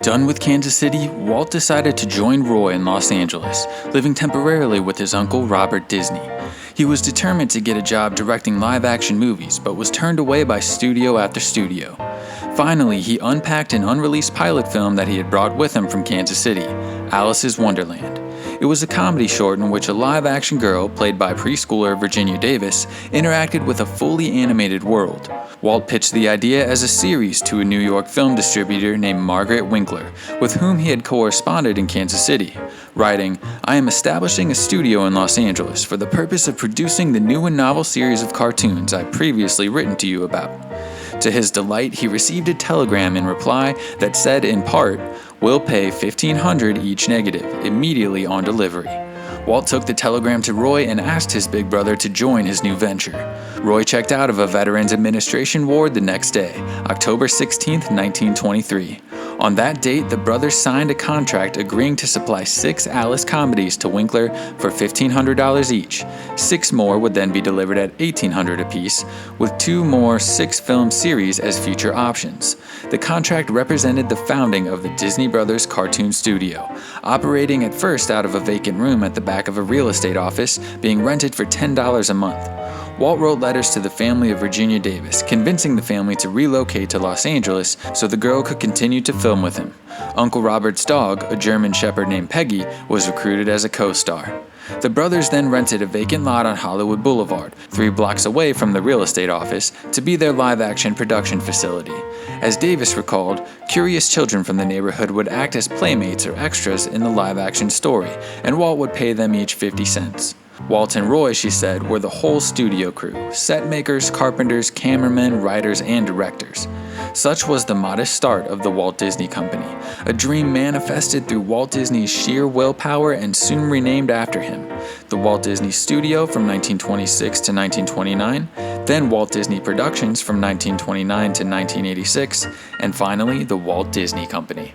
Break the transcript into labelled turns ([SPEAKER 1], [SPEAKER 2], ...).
[SPEAKER 1] Done with Kansas City, Walt decided to join Roy in Los Angeles, living temporarily with his uncle Robert Disney. He was determined to get a job directing live-action movies, but was turned away by studio after studio. Finally, he unpacked an unreleased pilot film that he had brought with him from Kansas City, Alice's Wonderland. It was a comedy short in which a live-action girl, played by preschooler Virginia Davis, interacted with a fully animated world. Walt pitched the idea as a series to a New York film distributor named Margaret Winkler, with whom he had corresponded in Kansas City, writing, "I am establishing a studio in Los Angeles for the purpose of producing the new and novel series of cartoons I've previously written to you about." To his delight, he received a telegram in reply that said in part, "We'll pay $1,500 each negative, immediately on delivery." Walt took the telegram to Roy and asked his big brother to join his new venture. Roy checked out of a Veterans Administration ward the next day, October 16, 1923. On that date, the brothers signed a contract agreeing to supply 6 Alice comedies to Winkler for $1,500 each. 6 more would then be delivered at $1,800 apiece, with 2 more 6-film series as future options. The contract represented the founding of the Disney Brothers Cartoon Studio, operating at first out of a vacant room at the back of a real estate office, being rented for $10 a month. Walt wrote letters to the family of Virginia Davis, convincing the family to relocate to Los Angeles so the girl could continue to film with him. Uncle Robert's dog, a German shepherd named Peggy, was recruited as a co-star. The brothers then rented a vacant lot on Hollywood Boulevard, 3 blocks away from the real estate office, to be their live-action production facility. As Davis recalled, curious children from the neighborhood would act as playmates or extras in the live-action story, and Walt would pay them each 50 cents. Walt and Roy, she said, were the whole studio crew, set makers, carpenters, cameramen, writers, and directors. Such was the modest start of the Walt Disney Company, a dream manifested through Walt Disney's sheer willpower and soon renamed after him. The Walt Disney Studio from 1926 to 1929, then Walt Disney Productions from 1929 to 1986, and finally the Walt Disney Company.